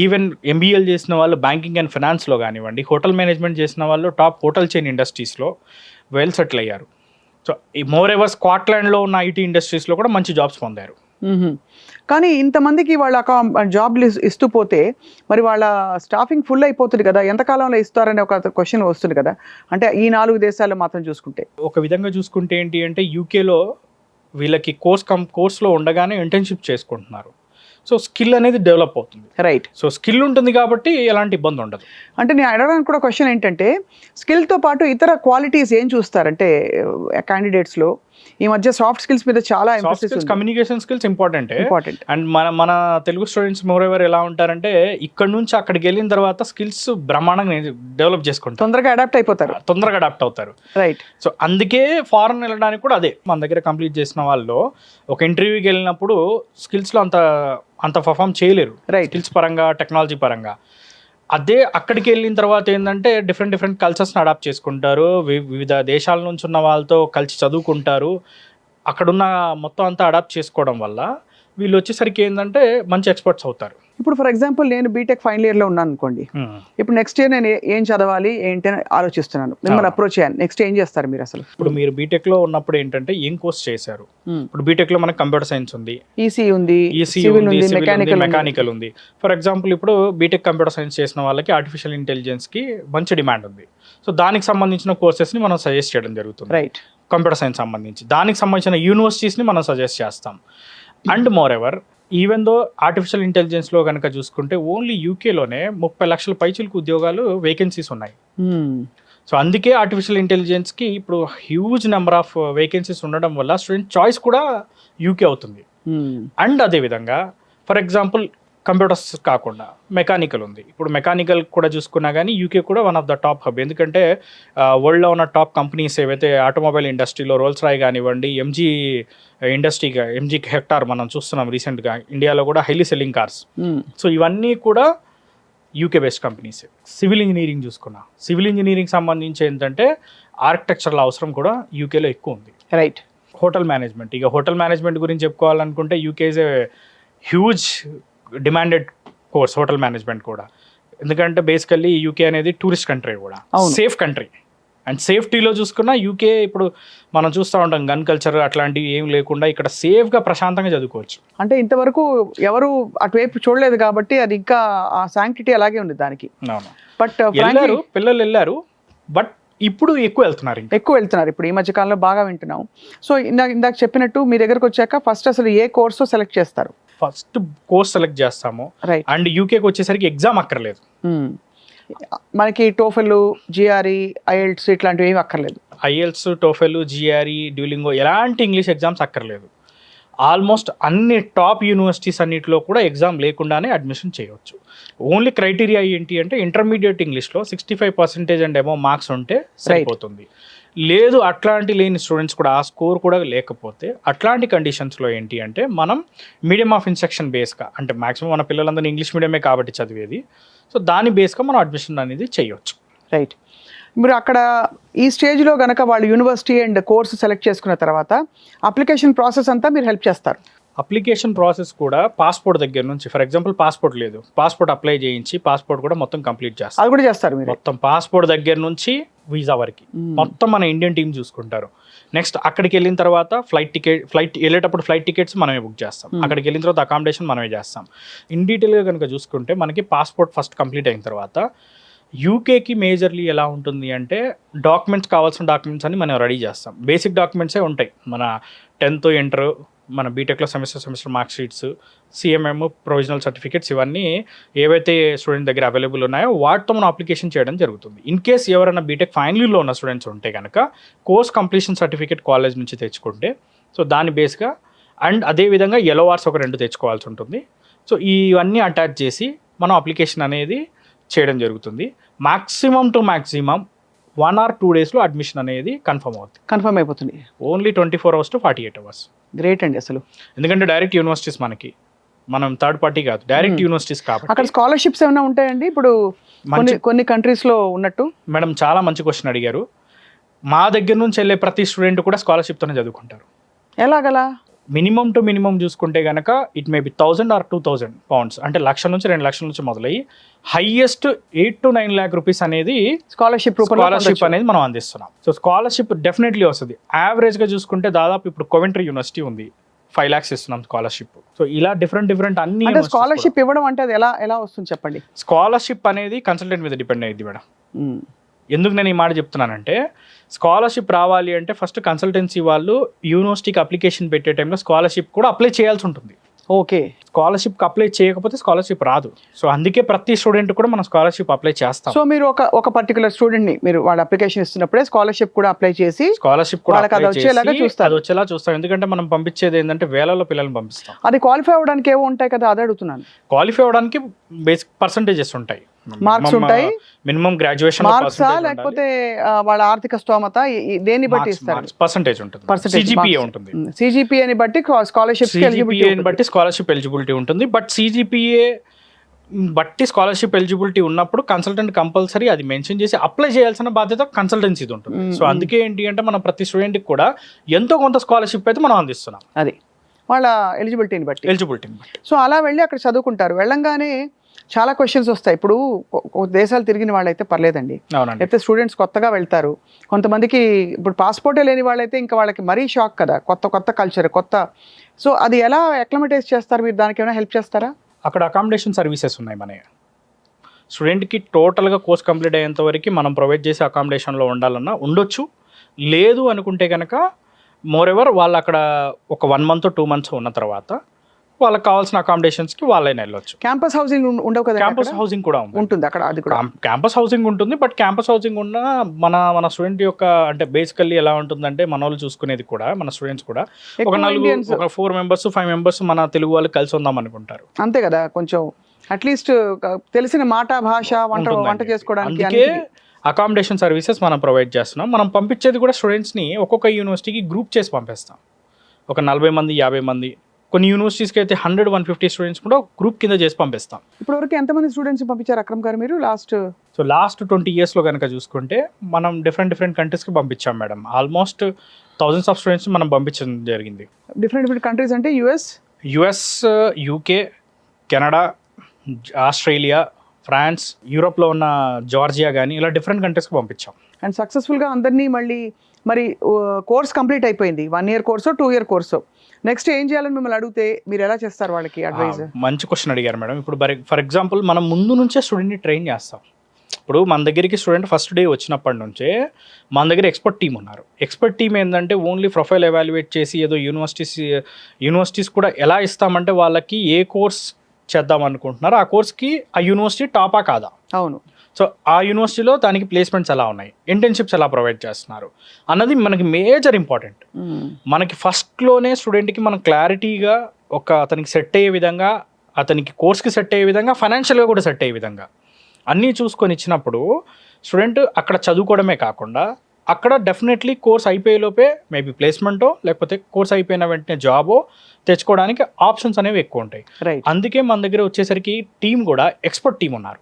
ఈవెన్ ఎంబీఏలు చేసిన వాళ్ళు బ్యాంకింగ్ అండ్ ఫినాన్స్లో కానివ్వండి, హోటల్ మేనేజ్మెంట్ చేసిన వాళ్ళు టాప్ హోటల్ చైన్ ఇండస్ట్రీస్లో వెల్ సెటిల్ అయ్యారు. సో ఈ మోర్ ఎవర్ స్కాట్లాండ్లో ఉన్న ఐటీ ఇండస్ట్రీస్లో కూడా మంచి జాబ్స్ పొందారు. కానీ ఇంతమందికి వాళ్ళ జాబ్లు ఇస్తూ పోతే మరి వాళ్ళ స్టాఫింగ్ ఫుల్ అయిపోతుంది కదా, ఎంతకాలంలో ఇస్తారనే ఒక క్వశ్చన్ వస్తుంది కదా. అంటే ఈ 4 దేశాల్లో మాత్రం చూసుకుంటే, ఒక విధంగా చూసుకుంటే ఏంటి అంటే యూకేలో వీళ్ళకి కోర్స్లో ఉండగానే ఇంటర్న్షిప్ చేసుకుంటున్నారు. సో స్కిల్ అనేది డెవలప్ అవుతుంది. రైట్. సో స్కిల్ ఉంటుంది కాబట్టి ఎలాంటి ఇబ్బంది ఉండదు. అంటే నేను అడగడానికి కూడా క్వశ్చన్ ఏంటంటే స్కిల్తో పాటు ఇతర క్వాలిటీస్ ఏం చూస్తారంటే క్యాండిడేట్స్లో ఈ మధ్య సాఫ్ట్ స్కిల్స్ మీద చాలా కమ్యూనికేషన్ స్కిల్స్ ఇంపార్టెంట్. అండ్ మన తెలుగు స్టూడెంట్స్ మోర్ ఎవర్ ఎలా ఉంటారంటే ఇక్కడ నుంచి అక్కడికి వెళ్ళిన తర్వాత స్కిల్స్ బ్రహ్మాండంగా డెవలప్ చేసుకుంటారు, తొందరగా అడాప్ట్ అవుతారు. రైట్. సో అందుకే ఫారెన్ వెళ్ళడానికి కూడా అదే మన దగ్గర కంప్లీట్ చేసిన వాళ్ళు ఒక ఇంటర్వ్యూకి వెళ్ళినప్పుడు స్కిల్స్లో అంత పర్ఫామ్ చేయలేరు, స్కిల్స్ పరంగా, టెక్నాలజీ పరంగా. అదే అక్కడికి వెళ్ళిన తర్వాత ఏంటంటే డిఫరెంట్ కల్చర్స్ని అడాప్ట్ చేసుకుంటారు, వివిధ దేశాల నుంచి ఉన్న వాళ్ళతో కలిసి చదువుకుంటారు. అక్కడున్న మొత్తం అంతా అడాప్ట్ చేసుకోవడం వల్ల వీళ్ళు వచ్చేసరికి ఏంటంటే మంచి ఎక్స్పర్ట్స్ అవుతారు. ఇప్పుడు ఫర్ ఎగ్జాంపుల్ నేను బీటెక్ ఫైనల్ ఇయర్లో ఉన్నాను అనుకోండి. ఇప్పుడు నెక్స్ట్ ఇయర్ నేను ఏం చదవాలి ఏంటి అని ఆలోచిస్తున్నాను, మిమ్మల్ని అప్రోచ్ చేయాలి. నెక్స్ట్ ఏం చేస్తారు మీరు అసలు? ఇప్పుడు మీరు బీటెక్లో ఉన్నప్పుడు ఏంటంటే ఏం కోర్స్ చేశారు? ఇప్పుడు బీటెక్లో మనకి కంప్యూటర్ సైన్స్ ఉంది, ఈసీ ఉంది, మెకానికల్ ఉంది. ఫర్ ఎగ్జాంపుల్ ఇప్పుడు బీటెక్ కంప్యూటర్ సైన్స్ చేసిన వాళ్ళకి ఆర్టిఫిషియల్ ఇంటెలిజెన్స్కి మంచి డిమాండ్ ఉంది. సో దానికి సంబంధించిన కోర్సెస్ని మనం సజెస్ట్ చేయడం జరుగుతుంది. రైట్. కంప్యూటర్ సైన్స్ సంబంధించి దానికి సంబంధించిన యూనివర్సిటీస్ని మనం సజెస్ట్ చేస్తాం. And more ever even though artificial ఇంటెలిజెన్స్లో కనుక చూసుకుంటే ఓన్లీ యూకేలోనే 30 లక్షల పైచిలకు ఉద్యోగాలు వేకెన్సీస్ ఉన్నాయి. సో అందుకే ఆర్టిఫిషియల్ ఇంటెలిజెన్స్కి ఇప్పుడు హ్యూజ్ నెంబర్ ఆఫ్ వేకెన్సీస్ ఉండడం వల్ల స్టూడెంట్ చాయిస్ కూడా యూకే అవుతుంది. అండ్ అదేవిధంగా ఫర్ ఎగ్జాంపుల్ కంప్యూటర్స్ కాకుండా మెకానికల్ ఉంది. ఇప్పుడు మెకానికల్ కూడా చూసుకున్నా కానీ యూకే కూడా one of the top hub. ఎందుకంటే వరల్డ్లో ఉన్న టాప్ కంపెనీస్ ఏవైతే ఆటోమొబైల్ ఇండస్ట్రీలో రోల్స్ రాయ్ కానివ్వండి, ఎంజీ ఇండస్ట్రీగా ఎంజీ హెక్టార్ మనం చూస్తున్నాం రీసెంట్గా, ఇండియాలో కూడా హైలీ సెల్లింగ్ కార్స్. సో ఇవన్నీ కూడా UK based companies. Civil engineering చూసుకున్నా, సివిల్ ఇంజనీరింగ్ సంబంధించి ఏంటంటే ఆర్కిటెక్చరల్ అవసరం కూడా యూకేలో ఎక్కువ ఉంది. రైట్. హోటల్ మేనేజ్మెంట్, ఇక హోటల్ మేనేజ్మెంట్ గురించి చెప్పుకోవాలనుకుంటే UK is a huge demanded course hotel management కూడా. ఎందుకంటే బేసికల్లీ యూకే అనేది టూరిస్ట్ కంట్రీ కూడా, సేఫ్ కంట్రీ. అండ్ సేఫ్టీలో చూసుకున్నా యూకే ఇప్పుడు మనం చూస్తూ ఉంటాం గన్ కల్చర్ అట్లాంటివి ఏం లేకుండా ఇక్కడ సేఫ్గా ప్రశాంతంగా చదువుకోవచ్చు. అంటే ఇంతవరకు ఎవరు అటువైపు చూడలేదు కాబట్టి అది ఇంకా ఆ శాంక్టిటీ అలాగే ఉంది దానికి. అవును, బట్ పిల్లలు వెళ్ళారు, బట్ ఇప్పుడు ఎక్కువ వెళ్తున్నారు. ఇప్పుడు ఈ మధ్య కాలంలో బాగా వింటున్నాం. సో ఇందాక చెప్పినట్టు మీ దగ్గరకు వచ్చాక ఫస్ట్ అసలు ఏ కోర్సు సెలెక్ట్ చేస్తారు? ఫస్ట్ కోర్స్ సెలెక్ట్ చేస్తాము. రైట్. అండ్ యూకేకి వచ్చేసరికి ఎగ్జామ్ అక్కర్లేదు. మనకి టోఫెల్, జిఆర్ఈ, ఐఎల్ట్స్ ఇట్లాంటివి ఏమి అక్కర్లేదు. ఐఎల్ట్స్, టోఫెల్, జిఆర్ఈ, డ్యూలింగో ఎలాంటి ఇంగ్లీష్ ఎగ్జామ్స్ అక్కర్లేదు. ఆల్మోస్ట్ అన్ని టాప్ యూనివర్సిటీస్ అన్నిటిలో కూడా ఎగ్జామ్ లేకుండానే అడ్మిషన్ చేయవచ్చు. ఓన్లీ క్రైటీరియా ఏంటి అంటే ఇంటర్మీడియట్ ఇంగ్లీష్లో 65% అండ్ అబోవ్ మార్క్స్ ఉంటే సరిపోతుంది. లేదు అట్లాంటి లేని స్టూడెంట్స్ కూడా, ఆ స్కోర్ కూడా లేకపోతే అట్లాంటి కండిషన్స్లో ఏంటి అంటే మనం మీడియం ఆఫ్ ఇన్స్ట్రక్షన్ బేస్గా, అంటే మాక్సిమం మన పిల్లలందరూ ఇంగ్లీష్ మీడియమే కాబట్టి చదివేది, సో దాని బేస్గా మనం అడ్మిషన్ అనేది చేయవచ్చు. రైట్. మీరు అక్కడ ఈ స్టేజ్లో కనుక వాళ్ళు యూనివర్సిటీ అండ్ కోర్సు సెలెక్ట్ చేసుకున్న తర్వాత అప్లికేషన్ ప్రాసెస్ అంతా మీరు హెల్ప్ చేస్తారు. అప్లికేషన్ ప్రాసెస్ కూడా పాస్పోర్ట్ దగ్గర నుంచి, ఫర్ ఎగ్జాంపుల్ పాస్పోర్ట్ లేదు, పాస్పోర్ట్ అప్లై చేయించి పాస్పోర్ట్ కూడా మొత్తం కంప్లీట్ చేస్తారు. అది కూడా చేస్తారు మీరు? మొత్తం పాస్పోర్ట్ దగ్గర నుంచి వీసా వరకు మొత్తం మన ఇండియన్ టీం చూసుకుంటారు. నెక్స్ట్ అక్కడికి వెళ్ళిన తర్వాత ఫ్లైట్ వెళ్ళేటప్పుడు ఫ్లైట్ టికెట్స్ మనమే బుక్ చేస్తాం. అక్కడికి వెళ్ళిన తర్వాత అకామిడేషన్ మనమే చేస్తాం. ఇన్ డీటెయిల్గా కనుక చూసుకుంటే మనకి పాస్పోర్ట్ ఫస్ట్ కంప్లీట్ అయిన తర్వాత యూకేకి మేజర్లీ ఎలా ఉంటుంది అంటే డాక్యుమెంట్స్, కావాల్సిన డాక్యుమెంట్స్ అన్ని మనం రెడీ చేస్తాం. బేసిక్ డాక్యుమెంట్సే ఉంటాయి. మన 10th ఇంటర్, మన బీటెక్లో semester mark sheets, CMM, provisional certificates, ఇవన్నీ ఏవైతే స్టూడెంట్ దగ్గర అవైలబుల్ ఉన్నాయో వాటితో మనం అప్లికేషన్ చేయడం జరుగుతుంది. ఇన్ కేస్ ఎవరైనా బీటెక్ ఫైనల్ ఇయర్లో ఉన్న స్టూడెంట్స్ ఉంటే కనుక కోర్స్ కంప్లీషన్ సర్టిఫికేట్ కాలేజ్ నుంచి తెచ్చుకుంటే, సో దాని బేస్గా, అండ్ అదేవిధంగా ఎల్ఓఆర్స్ ఒక 2 తెచ్చుకోవాల్సి ఉంటుంది. సో ఇవన్నీ అటాచ్ చేసి మనం అప్లికేషన్ అనేది చేయడం జరుగుతుంది. మ్యాక్సిమం 1 or 2 డేస్లో అడ్మిషన్ అనేది కన్ఫర్మ్ అయిపోతుంది. Only 24 hours to 48 hours. Great అండి అసలు. ఎందుకంటే డైరెక్ట్ యూనివర్సిటీస్, మనం థర్డ్ పార్టీ కాదు, డైరెక్ట్ యూనివర్సిటీస్ కాబట్టి. అక్కడ స్కాలర్షిప్స్ ఏమైనా ఉంటాయండి ఇప్పుడు కొన్ని కంట్రీస్లో ఉన్నట్టు? మేడం చాలా మంచి క్వశ్చన్ అడిగారు. మా దగ్గర నుంచి వెళ్ళే ప్రతి స్టూడెంట్ కూడా స్కాలర్షిప్తోనే చదువుకుంటారు. ఎలాగలా? మినిమం చూసుకుంటే కనుక it may be 1000 or 2000 pounds, అంటే 1,00,000 నుంచి 2,00,000 నుంచి మొదలయ్యి హైయెస్ట్ 8 to 9 lakh rupees అనేది స్కాలర్షిప్ అనేది మనం అందిస్తున్నాం. సో స్కాలర్షిప్ డెఫినెట్లీ వస్తుంది. యావరేజ్గా చూసుకుంటే దాదాపు ఇప్పుడు కోవెంట్రీ యూనివర్సిటీ ఉంది, 5 lakhs ఇస్తున్నాం స్కాలర్షిప్. సో ఇలా డిఫరెంట్ అన్ని. అంటే స్కాలర్షిప్ ఇవ్వడం అంటే అది ఎలా వస్తుంది చెప్పండి? స్కాలర్షిప్ అనేది కన్సల్టెంట్ మీద డిపెండ్ అయ్యింది మేడం. ఎందుకు నేను ఈ మాట చెప్తున్నానంటే, స్కాలర్షిప్ రావాలి అంటే ఫస్ట్ కన్సల్టెన్సీ వాళ్ళు యూనివర్సిటీకి అప్లికేషన్ పెట్టే టైంలో స్కాలర్షిప్ కూడా అప్లై చేయాల్సి ఉంటుంది. ఓకే. స్కాలర్షిప్కి అప్లై చేయకపోతే స్కాలర్షిప్ రాదు. సో అందుకే ప్రతి స్టూడెంట్ కూడా మనం స్కాలర్షిప్ అప్లై చేస్తాం. సో మీరు ఒక పర్టికులర్ స్టూడెంట్ని మీరు వాళ్ళ అప్లికేషన్ ఇస్తున్నప్పుడే స్కాలర్షిప్ కూడా అప్లై చేసి స్కాలర్షిప్ కూడా అది వచ్చేలా చూస్తాం. ఎందుకంటే మనం పంపించేది ఏంటంటే వేలలో పిల్లల్ని పంపిస్తాం. అది క్వాలిఫై అవ్వడానికి ఏవో ఉంటాయి కదా, అదే అడుగుతున్నాను. క్వాలిఫై అవ్వడానికి బేసిక్ పర్సంటేజెస్ ఉంటాయి, మార్క్స్ ఉంటాయి, మినిమం గ్రాడ్యుయేషన్ మార్క్స్, లేకపోతే వాళ్ళ ఆర్థిక స్తోమత, దేన్ని బట్టి ఇస్తారు? పర్సంటేజ్ ఉంటుంది, సిజిపిఏ ఉంటుంది. సిజిపిఏని బట్టి స్కాలర్షిప్ ఎలిజిబిలిటీ ఉంటుంది. బట్ సిజిపిఏ బట్టి స్కాలర్షిప్ ఎలిజిబిలిటీ ఉన్నప్పుడు కన్సల్టెంట్ కంపల్సరీ అది మెన్షన్ చేసి అప్లై చేయాల్సిన బాధ్యత కన్సల్టెన్సీది ఉంటుంది. సో అందుకే ఏంటి అంటే మనం ప్రతి స్టూడెంట్కి కూడా ఎంతో కొంత స్కాలర్షిప్ అయితే మనం అందిస్తున్నాం, అది వాళ్ళ ఎలిజిబిలిటీని బట్టి. సో అలా వెళ్ళి అక్కడ చదువుకుంటారు. వెళ్ళంగానే చాలా క్వశ్చన్స్ వస్తాయి. ఇప్పుడు దేశాలు తిరిగిన వాళ్ళైతే పర్లేదండి, అయితే స్టూడెంట్స్ కొత్తగా వెళ్తారు. కొంతమందికి ఇప్పుడు పాస్పోర్టే లేని వాళ్ళైతే ఇంకా వాళ్ళకి మరీ షాక్ కదా, కొత్త కల్చర్, కొత్త. సో అది ఎలా అక్లమటైజ్ చేస్తారు మీరు? దానికి ఏమైనా హెల్ప్ చేస్తారా? అక్కడ అకామిడేషన్ సర్వీసెస్ ఉన్నాయి మన స్టూడెంట్కి. టోటల్గా కోర్స్ కంప్లీట్ అయ్యేంత వరకు మనం ప్రొవైడ్ చేసే అకామిడేషన్లో ఉండాలన్నా ఉండొచ్చు. లేదు అనుకుంటే కనుక మోర్ ఎవర్ వాళ్ళు అక్కడ ఒక 1 month or 2 months ఉన్న తర్వాత వాళ్ళకి కావాల్సిన అకామిడేషన్స్కి వాళ్ళైనా వెళ్ళొచ్చు. క్యాంపస్ హౌసింగ్ ఉండవు కదా? క్యాంపస్ హౌసింగ్ కూడా ఉంటుంది అక్కడ, అది కూడా క్యాంపస్ హౌసింగ్ ఉంటుంది. బట్ క్యాంపస్ హౌసింగ్ ఉన్న మన స్టూడెంట్ యొక్క అంటే బేసికల్లీ ఎలా ఉంటుందంటే మన వాళ్ళు చూసుకునేది కూడా మన స్టూడెంట్స్ కూడా ఒక 4 మెంబర్స్ 5 మెంబర్స్ మన తెలుగు వాళ్ళు కలిసి ఉందాం అనుకుంటారు. అంతే కదా, కొంచెం అట్లీస్ట్ తెలిసిన మాట భాష వంట చేసుకోవడానికి. అందుకే అకామిడేషన్ సర్వీసెస్ మనం ప్రొవైడ్ చేస్తున్నాం. మనం పంపించేది కూడా స్టూడెంట్స్ని ఒక్కొక్క యూనివర్సిటీకి గ్రూప్ చేసి పంపిస్తాం. ఒక 40 మంది 50 మంది, కొన్ని యూనివర్సిటీస్కి అయితే 100-150 స్టూడెంట్స్ కూడా గ్రూప్ కింద చేసి పంపిస్తాం. ఇప్పటివరకు ఎంతమంది స్టూడెంట్స్ పంపించారు అక్రమ్ గారు మీరు లాస్ట్ 20 yearsలో కనుక చూసుకుంటే మనం డిఫరెంట్ కంట్రీస్కి పంపించాం madam. Almost thousands of students మనం పంపించడం జరిగింది. డిఫరెంట్ కంట్రీస్ అంటే US, UK, Canada, Australia, France, యూరోప్లో ఉన్న జార్జియా కానీ ఇలా డిఫరెంట్ కంట్రీస్కి పంపించాం. అండ్ సక్సెస్ఫుల్గా అందరినీ మరి కోర్స్ కంప్లీట్ అయిపోయింది. 1 year Corso 2 year Corso. Next ఏం చేయాలని మిమ్మల్ని అడిగితే మీరు ఎలా చేస్తారు వాళ్ళకి అడ్వైజ్? మంచి క్వశ్చన్ అడిగారు మేడం. ఇప్పుడు ఫర్ ఎగ్జాంపుల్ మనం ముందు నుంచే స్టూడెంట్ని ట్రైన్ చేస్తాం. ఇప్పుడు మన దగ్గరికి స్టూడెంట్ ఫస్ట్ డే వచ్చినప్పటి నుంచే మన దగ్గర ఎక్స్పర్ట్ టీమ్ ఉన్నారు. ఎక్స్పర్ట్ టీమ్ ఏంటంటే ఓన్లీ ప్రొఫైల్ ఎవాల్యుయేట్ చేసి ఏదో యూనివర్సిటీస్ కూడా ఎలా ఇస్తామంటే వాళ్ళకి ఏ కోర్స్ చేద్దాం అనుకుంటున్నారు ఆ కోర్స్కి ఆ యూనివర్సిటీ టాపా కాదా, అవును, సో ఆ యూనివర్సిటీలో దానికి ప్లేస్మెంట్స్ ఎలా ఉన్నాయి, ఇంటర్న్షిప్స్ ఎలా ప్రొవైడ్ చేస్తున్నారు అన్నది మనకి మేజర్ ఇంపార్టెంట్. మనకి ఫస్ట్లోనే స్టూడెంట్కి మనం క్లారిటీగా అతనికి సెట్ అయ్యే విధంగా, అతనికి కోర్స్కి సెట్ అయ్యే విధంగా, ఫైనాన్షియల్గా కూడా సెట్ అయ్యే విధంగా అన్నీ చూసుకొని ఇచ్చినప్పుడు స్టూడెంట్ అక్కడ చదువుకోవడమే కాకుండా అక్కడ డెఫినెట్లీ కోర్స్ అయిపోయేలోపే మేబీ ప్లేస్మెంటో లేకపోతే కోర్స్ అయిపోయిన వెంటనే జాబో తెచ్చుకోవడానికి ఆప్షన్స్ అనేవి ఎక్కువ ఉంటాయి. అందుకే మన దగ్గర వచ్చేసరికి టీం కూడా ఎక్స్పర్ట్ టీం ఉన్నారు.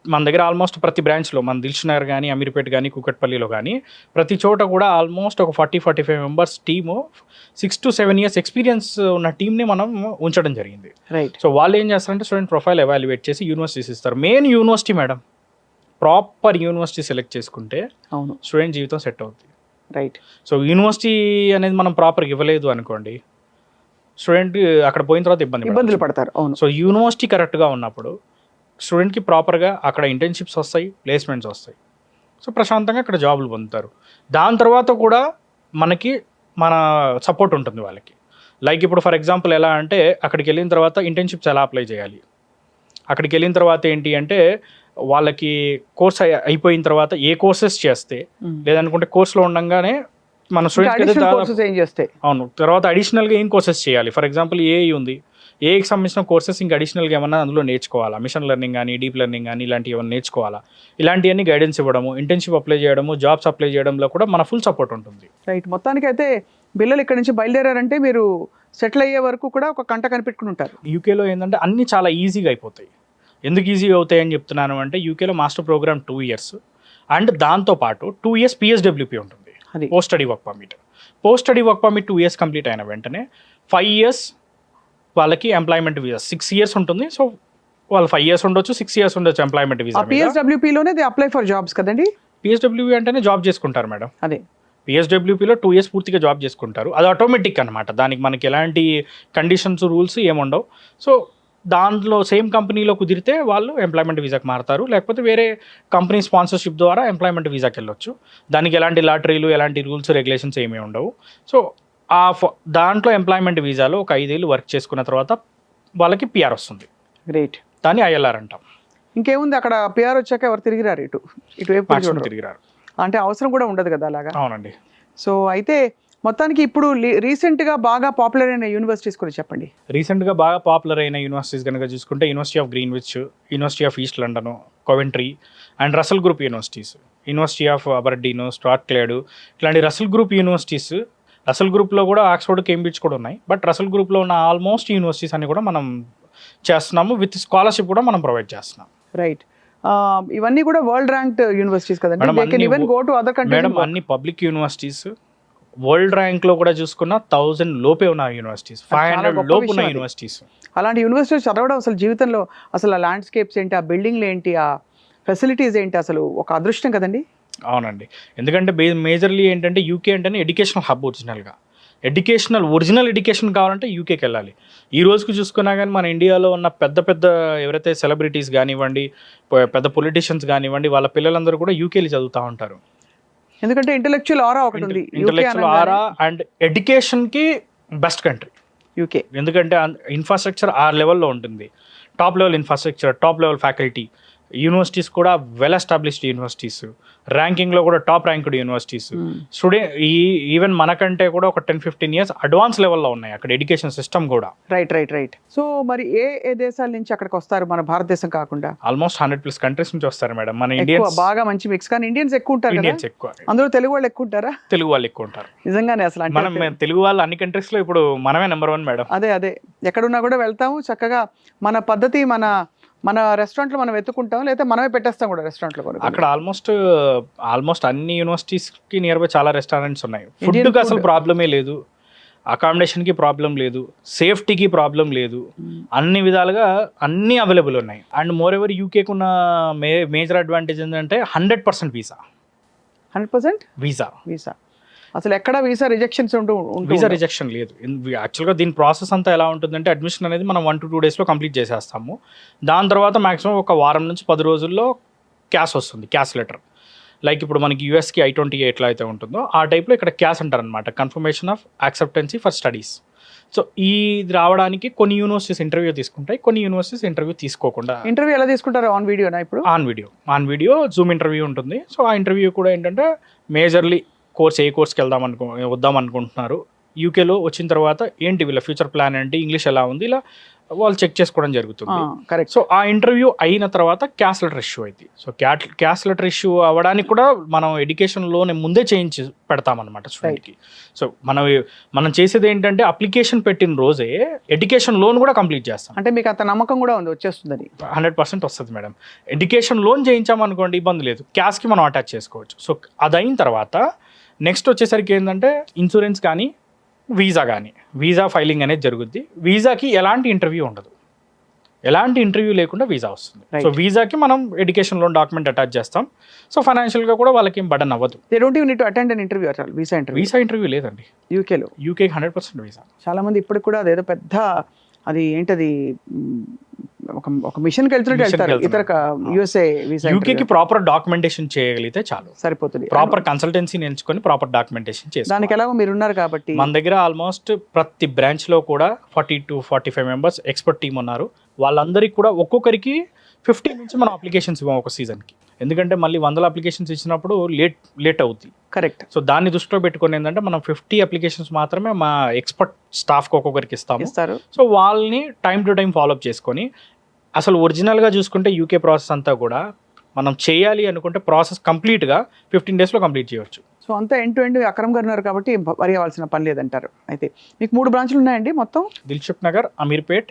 మన దగ్గర ఆల్మోస్ట్ ప్రతి బ్రాంచ్లో మన దిల్సుఖ్నగర్ కానీ, అమీర్పేట్ కానీ, కూకట్పల్లిలో కానీ ప్రతి చోట కూడా ఆల్మోస్ట్ ఒక 40-45 members team 6 to 7 years experience ఉన్న టీంని మనం ఉంచడం జరిగింది. సో వాళ్ళు ఏం చేస్తారంటే స్టూడెంట్ ప్రొఫైల్ ఎవాల్యుయేట్ చేసి యూనివర్సిటీస్ ఇస్తారు. Main university madam, proper university select చేసుకుంటే అవును స్టూడెంట్ జీవితం సెట్ అవుతుంది. రైట్. సో యూనివర్సిటీ అనేది మనం ప్రాపర్గా ఇవ్వలేదు అనుకోండి, స్టూడెంట్ అక్కడ పోయిన తర్వాత ఇబ్బందులు పడతారు. అవును. సో యూనివర్సిటీ కరెక్ట్గా ఉన్నప్పుడు స్టూడెంట్కి ప్రాపర్గా అక్కడ ఇంటర్న్షిప్స్ వస్తాయి, ప్లేస్మెంట్స్ వస్తాయి. సో ప్రశాంతంగా అక్కడ జాబులు పొందుతారు. దాని తర్వాత కూడా మన సపోర్ట్ ఉంటుంది వాళ్ళకి. లైక్ ఇప్పుడు ఫర్ ఎగ్జాంపుల్ ఎలా అంటే అక్కడికి వెళ్ళిన తర్వాత ఇంటర్న్షిప్స్ ఎలా అప్లై చేయాలి, అక్కడికి వెళ్ళిన తర్వాత ఏంటి అంటే వాళ్ళకి కోర్స్ అయిపోయిన తర్వాత ఏ కోర్సెస్ చేస్తే, లేదనుకుంటే కోర్స్లో ఉండగానే మన స్టూడెంట్స్ అవును తర్వాత అడిషనల్గా ఏం కోర్సెస్ చేయాలి. ఫర్ ఎగ్జాంపుల్ ఏఐ ఉంది, ఏఐకి సంబంధించిన కోర్సెస్ ఇంకా అడిషనల్గా ఏమన్నా అందులో నేర్చుకోవాలా, మిషన్ లెర్నింగ్ కానీ, డీప్ లెర్నింగ్ కానీ ఇలాంటివి ఏమైనా నేర్చుకోవాలా, ఇలాంటివన్నీ గైడెన్స్ ఇవ్వడము, ఇంటర్న్షిప్ అప్లై చేయడము, జాబ్స్ అప్లై చేయడంలో కూడా మన ఫుల్ సపోర్ట్ ఉంటుంది. రైట్. మొత్తానికి అయితే పిల్లలు ఇక్కడ నుంచి బయలుదేరారంటే మీరు సెటిల్ అయ్యే వరకు కూడా ఒక కంట కనిపెట్టుకుని ఉంటారు. యూకేలో ఏంటంటే అన్నీ చాలా ఈజీగా అయిపోతాయి. ఎందుకు ఈజీగా అవుతాయి అని చెప్తున్నాను అంటే యూకేలో మాస్టర్ ప్రోగ్రామ్ 2 years అండ్ దాంతోపాటు 2 years PSWP ఉంటుంది, post study work permit. Post study work permit 2 years complete అయిన వెంటనే 5 years వాళ్ళకి ఎంప్లాయ్మెంట్ వీసా 6 years ఉంటుంది. సో వాళ్ళు 5 years ఉండొచ్చు, 6 years ఉండొచ్చు ఎంప్లాయ్మెంట్ వీసా. PSWPలోనే దే అప్లై ఫర్ జాబ్స్ కదండి. PSWP అంటేనే జాబ్ చేసుకుంటారు మేడం. అదే PSWPలో 2 years పూర్తిగా జాబ్ చేసుకుంటారు. అది ఆటోమేటిక్ అనమాట, దానికి మనకి ఎలాంటి కండిషన్స్ రూల్స్ ఏముండవు. సో దాంట్లో సేమ్ కంపెనీలో కుదిరితే వాళ్ళు ఎంప్లాయ్మెంట్ వీసాకి మారుతారు, లేకపోతే వేరే కంపెనీ స్పాన్సర్షిప్ ద్వారా ఎంప్లాయ్మెంట్ వీసాకి వెళ్ళొచ్చు. దానికి ఎలాంటి లాటరీలు, ఎలాంటి రూల్స్ రెగ్యులేషన్స్ ఏమీ ఉండవు. సో దాంట్లో ఎంప్లాయ్మెంట్ వీసాలో ఒక 5 years వర్క్ చేసుకున్న తర్వాత వాళ్ళకి పిఆర్ వస్తుంది. గ్రేట్. దాన్ని ILR అంటాం. ఇంకేముంది అక్కడ పిఆర్ వచ్చాక ఎవరు తిరిగిరారు, ఇటువైపు తిరిగిరారు అంటే అవసరం కూడా ఉండదు కదా అలాగా. అవునండి. సో అయితే మొత్తానికి ఇప్పుడు రీసెంట్గా బాగా పాపులర్ అయిన యూనివర్సిటీస్ గురించి చెప్పండి. రీసెంట్గా బాగా పాపులర్ అయిన యూనివర్సిటీస్ కనుక చూసుకుంటే university of Greenwich, university of East London, Coventry and Russell Group universities, university of Aberdeen, Strathclyde, ఇట్లాంటి రసల్ గ్రూప్ యూనివర్సిటీస్. రసల్ గ్రూప్లో కూడా ఆక్స్ఫోర్డ్, కేంబ్రిడ్జ్ కూడా ఉన్నాయి. బట్ రసల్ గ్రూప్లో ఉన్న ఆల్మోస్ట్ యూనివర్సిటీస్ అన్ని కూడా మనం చేస్తున్నాము, విత్ స్కాలర్షిప్ కూడా మనం ప్రొవైడ్ చేస్తున్నాం. రైట్. ఇవన్నీ కూడా వరల్డ్ ర్యాంక్డ్ యూనివర్సిటీస్ కదండి. మేడం అన్ని పబ్లిక్ యూనివర్సిటీస్, వరల్డ్ ర్యాంక్లో కూడా చూసుకున్న 1000 లోపే ఉన్న యూనివర్సిటీస్, 500 లోపు ఉన్న యూనివర్సిటీస్. అలాంటి యూనివర్సిటీస్ చదవడం అసలు జీవితంలో అసలు ఆ ల్యాండ్స్కేప్స్ ఏంటి, ఆ బిల్డింగ్లు ఏంటి, ఆ ఫెసిలిటీస్ ఏంటి, అసలు ఒక అదృష్టం కదండి. అవునండి. ఎందుకంటే మేజర్లీ ఏంటంటే యూకే అంటేనే ఎడ్యుకేషనల్ హబ్. ఒరిజినల్ ఎడ్యుకేషన్ కావాలంటే యూకేకి వెళ్ళాలి. ఈ రోజుకి చూసుకున్నా కానీ మన ఇండియాలో ఉన్న పెద్ద ఎవరైతే సెలబ్రిటీస్ కానివ్వండి, పెద్ద పొలిటీషియన్స్ కానివ్వండి, వాళ్ళ పిల్లలందరూ కూడా యూకేలో చదువుతూ ఉంటారు. ఎందుకంటే ఇంటెలెక్చువల్ ఆరా ఒకటి ఉంది, ఇంటెలెక్చువల్ ఆరా అండ్ ఎడ్యుకేషన్కి బెస్ట్ కంట్రీ యూకే. ఎందుకంటే ఇన్ఫ్రాస్ట్రక్చర్ ఆ లెవెల్లో ఉంటుంది. Top level infrastructure, top level faculty, universities కూడా వెల్ ఎస్టాబ్లిష్డ్ యూనివర్సిటీస్, ర్యాంకింగ్లో కూడా టాప్ ర్యాంక్డ్ యూనివర్సిటీస్. ఈవెన్ మనకంటే కూడా ఒక 10-15 years అడ్వాన్స్ లెవెల్లో ఉన్నాయి అక్కడ ఎడ్యుకేషన్ సిస్టమ్ కూడా. రైట్. సో మరి ఏ దేశాల నుంచి అక్కడికి వస్తారు మన భారతదేశం కాకుండా? ఆల్మోస్ట్ 100+ కంట్రీస్ నుంచి వస్తారు మేడం. మన ఎక్కువ, ఇండియన్స్ బాగా మంచి మిక్స్. కానీ ఇండియన్స్ ఎక్కువ ఉంటారు కదా, ఇండియన్స్ ఎక్కువ, అందులో తెలుగు వాళ్ళు ఎక్కువ ఉంటారా? తెలుగు వాళ్ళు ఎక్కువ ఉంటారు నిజంగానే. అసలు మనం తెలుగు వాళ్ళు అన్ని కంట్రీస్ లో ఇప్పుడు మనమే నెంబర్ 1 మేడం. అదే ఎక్కడున్నా కూడా వెళ్తాము చక్కగా. మన పద్ధతి, మన రెస్టారెంట్లో మనం వెతుకుంటాం, లేదా మనమే పెట్టేస్తాం కూడా రెస్టారెంట్లో కూడా. అక్కడ ఆల్మోస్ట్ అన్ని యూనివర్సిటీస్ కి నియర్ బై చాలా రెస్టారెంట్స్ ఉన్నాయి. ఫుడ్కి అసలు ప్రాబ్లమే లేదు, అకామిడేషన్కి ప్రాబ్లం లేదు, సేఫ్టీకి ప్రాబ్లం లేదు, అన్ని విధాలుగా అన్ని అవైలబుల్ ఉన్నాయి. అండ్ మోర్ ఎవర్ యూకేకి ఉన్న మేజర్ అడ్వాంటేజ్ ఏంటంటే 100% వీసా. 100% వీసా. అసలు ఎక్కడ వీసా రిజెక్షన్స్ వీసా రిజెక్షన్ లేదు. యాక్చువల్గా దీని ప్రాసెస్ అంతా ఎలా ఉంటుందంటే, అడ్మిషన్ అనేది మనం 1-2 daysలో కంప్లీట్ చేసేస్తాము. దాని తర్వాత మాక్సిమం ఒక వారం నుంచి 10 రోజుల్లో క్యాష్ వస్తుంది, క్యాష్ లెటర్. లైక్ ఇప్పుడు మనకి యూఎస్కి I-20 ఎట్లా అయితే ఉంటుందో ఆ టైప్లో ఇక్కడ క్యాష్ అంటారు అనమాట, confirmation of acceptancy for studies. So ఇది రావడానికి కొన్ని యూనివర్సిటీస్ ఇంటర్వ్యూ తీసుకుంటాయి, కొన్ని యూనివర్సిటీస్ ఇంటర్వ్యూ తీసుకోకుండా. ఇంటర్వ్యూ ఎలా తీసుకుంటారు? ఆన్ వీడియోనా? ఇప్పుడు ఆన్ వీడియో జూమ్ ఇంటర్వ్యూ ఉంటుంది. సో ఆ ఇంటర్వ్యూ కూడా ఏంటంటే మేజర్లీ ఏ కోర్స్కి వద్దాం అనుకుంటున్నారు, యూకేలో వచ్చిన తర్వాత ఏంటి వీళ్ళ ఫ్యూచర్ ప్లాన్ ఏంటి, ఇంగ్లీష్ ఎలా ఉంది, ఇలా వాళ్ళు చెక్ చేసుకోవడం జరుగుతుంది. కరెక్ట్. సో ఆ ఇంటర్వ్యూ అయిన తర్వాత క్యాష్ లెటర్ ఇష్యూ అయింది. సో క్యాష్ లెటర్ ఇష్యూ అవ్వడానికి కూడా మనం ఎడ్యుకేషన్ లోన్ ముందే చేయించి పెడతామన్నమాట స్టూడెంట్కి. సో మనం చేసేది ఏంటంటే అప్లికేషన్ పెట్టిన రోజే ఎడ్యుకేషన్ లోన్ కూడా కంప్లీట్ చేస్తాం. అంటే మీకు అంత నమ్మకం కూడా ఉంది వచ్చేస్తుందని? 100% వస్తుంది మేడం. ఎడ్యుకేషన్ లోన్ చేయించామనుకోండి ఇబ్బంది లేదు, క్యాష్కి మనం అటాచ్ చేసుకోవచ్చు. సో అది అయిన తర్వాత నెక్స్ట్ వచ్చేసరికి ఏంటంటే ఇన్సూరెన్స్ కానీ వీసా కానీ, వీసా ఫైలింగ్ అనేది జరుగుద్ది. వీసాకి ఎలాంటి ఇంటర్వ్యూ ఉండదు, ఎలాంటి ఇంటర్వ్యూ లేకుండా వీసా వస్తుంది. సో వీసాకి మనం ఎడ్యుకేషన్ లోన్ డాక్యుమెంట్ అటాచ్ చేస్తాం. సో ఫైనాన్షియల్గా కూడా వాళ్ళకి ఏం బర్డన్ అవ్వదు. They don't even need to attend an interview at all. Visa interview లేదండి యూకేలో. యూకేకి 100% వీసా. చాలా మంది ఇప్పటికి కూడా అదేదో పెద్ద, అది ఏంటది, ఒక మిషన్కి వెళ్తారు ఇతర యూఎస్ఏ వీసా. యూకేకి ప్రాపర్ డాక్యుమెంటేషన్ చేయగలిగితే చాలు, సరిపోతుంది. ప్రాపర్ కన్సల్టెన్సీని ఎంచుకొని ప్రాపర్ డాక్యుమెంటేషన్ చేసి, దానికి ఎలాగో మీరు ఉన్నారు కాబట్టి మన దగ్గర ఆల్మోస్ట్ ప్రతి బ్రాంచ్ లో కూడా 40-45 members ఎక్స్పర్ట్ టీమ్ ఉన్నారు. వాళ్ళందరికీ కూడా ఒక్కొక్కరికి 50 నుంచి మనం అప్లికేషన్స్ ఇవ్వం ఒక సీజన్కి. ఎందుకంటే మళ్ళీ 100 అప్లికేషన్స్ ఇచ్చినప్పుడు లేట్ అవుతుంది. కరెక్ట్. సో దాన్ని దృష్టిలో పెట్టుకుని ఏంటంటే మనం 50 అప్లికేషన్స్ మాత్రమే మా ఎక్స్పర్ట్ స్టాఫ్కి ఒక్కొక్కరికి ఇస్తారు. సో వాళ్ళని టైం టు టైం ఫాలోఅప్ చేసుకొని, అసలు ఒరిజినల్గా చూసుకుంటే యూకే ప్రాసెస్ అంతా కూడా మనం చేయాలి అనుకుంటే ప్రాసెస్ కంప్లీట్గా 15 daysలో కంప్లీట్ చేయవచ్చు. సో అంతా ఎండ్ టు ఎండ్ అక్రమ్ గారు ఉన్నారు కాబట్టి వరి అవ్వాల్సిన పని లేదంటారు. అయితే మీకు 3 బ్రాంచ్లు ఉన్నాయండి మొత్తం? దిల్సుఖ్ నగర్, అమీర్పేట్,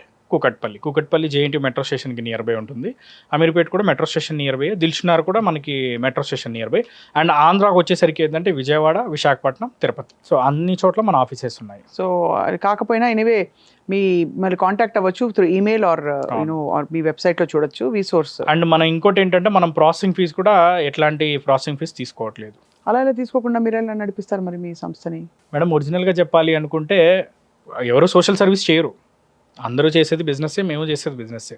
కూకట్పల్లి జేఎన్టీ మెట్రో స్టేషన్కి నియర్ బై ఉంటుంది. అమీర్పేట్ కూడా metro station near by, Dilsukh Nagar కూడా మనకి metro station near by. And ఆంధ్రాకి వచ్చేసరికి ఏంటంటే విజయవాడ, విశాఖపట్నం, తిరుపతి. సో అన్ని చోట్ల మన ఆఫీసెస్ ఉన్నాయి. సో అది కాకపోయినా ఎనీవే మరి కాంటాక్ట్ అవ్వచ్చు త్రూ ఈమెయిల్ ఆర్ మీ వెబ్సైట్లో చూడొచ్చు వీసోర్స్. అండ్ మనం ఇంకోటి ఏంటంటే మనం ప్రాసెసింగ్ ఫీజు కూడా ఎట్లాంటి ప్రాసెసింగ్ ఫీజు తీసుకోవట్లేదు. అలా ఎలా తీసుకోకుండా మీరు ఎలా నడిపిస్తారు మరి మీ సంస్థని? మేడం ఒరిజినల్గా చెప్పాలి అనుకుంటే ఎవరు సోషల్ సర్వీస్ చేయరు, అందరూ చేసేది బిజినెస్సే, మేము చేసేది బిజినెస్సే.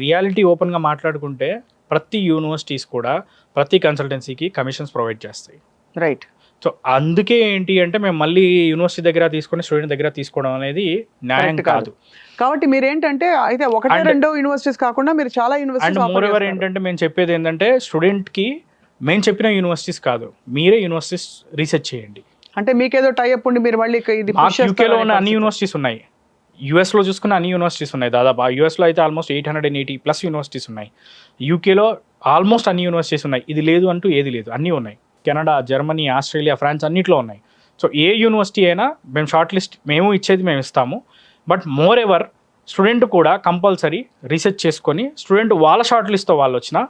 రియాలిటీ ఓపెన్గా మాట్లాడుకుంటే ప్రతి యూనివర్సిటీస్ కూడా ప్రతి కన్సల్టెన్సీకి కమిషన్స్ ప్రొవైడ్ చేస్తాయి. రైట్. సో అందుకే ఏంటి అంటే మేము మళ్ళీ యూనివర్సిటీ దగ్గర తీసుకొని స్టూడెంట్ దగ్గర తీసుకోవడం అనేది న్యాయం కాదు. కాబట్టి మీరు ఏంటంటే అయితే 1-2 యూనివర్సిటీస్ కాకుండా మీరు చాలా యూనివర్సిటీస్. అండ్ మోర్ ఎవర్ ఏంటంటే మేము చెప్పేది ఏంటంటే స్టూడెంట్కి మేము చెప్పిన యూనివర్సిటీస్ కాదు, మీరే యూనివర్సిటీస్ రీసెర్చ్ చేయండి. అంటే మీకేదో టైఅప్ ఉండి మీరు మళ్ళీ యూకేలో ఉన్న అన్ని యూనివర్సిటీస్ ఉన్నాయి, యూఎస్లో చూసుకున్న అన్ని యూనివర్సిటీస్ ఉన్నాయి. దాదాపు యూఎస్లో అయితే ఆల్మోస్ట్ 880+ యూనివర్సిటీస్ ఉన్నాయి. యూకేలో ఆల్మోస్ట్ అన్ని యూనివర్సిటీస్ ఉన్నాయి. ఇది లేదు అంటూ ఏది లేదు, అన్నీ ఉన్నాయి. కెనడా, జర్మనీ, ఆస్ట్రేలియా, ఫ్రాన్స్ అన్నిట్లో ఉన్నాయి. సో ఏ యూనివర్సిటీ అయినా మేము షార్ట్ లిస్ట్ మేము ఇస్తాము. బట్ మోర్ ఎవర్ స్టూడెంట్ కూడా కంపల్సరీ రీసెర్చ్ చేసుకొని స్టూడెంట్ వాళ్ళ షార్ట్ లిస్ట్తో వాళ్ళు వచ్చినా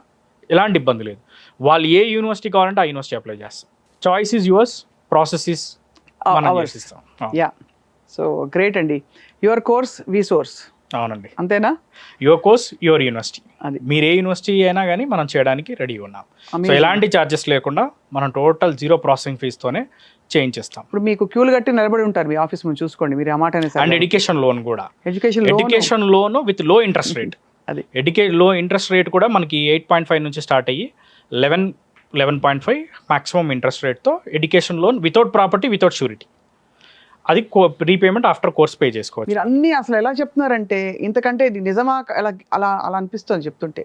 ఎలాంటి ఇబ్బంది లేదు. వాళ్ళు ఏ యూనివర్సిటీ కావాలంటే ఆ యూనివర్సిటీ అప్లై చేస్తాం. Choice is yours, process is మనం చేసిస్తాం. యా. సో గ్రేట్ అండి. Your course వీసోర్స్. అవునండి, అంతేనా? Your course your university. అది మీరు ఏ యూనివర్సిటీ అయినా కానీ మనం చేయడానికి రెడీ ఉన్నాం. సో ఎలాంటి ఛార్జెస్ లేకుండా మనం టోటల్ 0 ప్రాసెసింగ్ ఫీజుతోనే చేయించేస్తాం. ఇప్పుడు మీకు క్యూలు కట్టి నిలబడి ఉంటారు మీ ఆఫీస్ ముందు, చూసుకోండి మీరు ఆ మాట. అండ్ ఎడ్యుకేషన్ లోన్ కూడా, ఎడ్యుకేషన్ లోన్ విత్ లో ఇంట్రెస్ట్ రేట్. అది లో ఇంట్రెస్ట్ రేట్ కూడా మనకి 8.5 నుంచి స్టార్ట్ అయ్యి 11.5 మాక్సిమం ఇంట్రెస్ట్ రేట్తో education loan without property, without surety. అది రీపేమెంట్ ఆఫ్టర్ కోర్స్ పే చేసుకోవచ్చు. మీరు అన్నీ అసలు ఎలా చెప్తున్నారంటే ఇంతకంటే ఇది నిజమా అలా అలా అలా అనిపిస్తుంది చెప్తుంటే.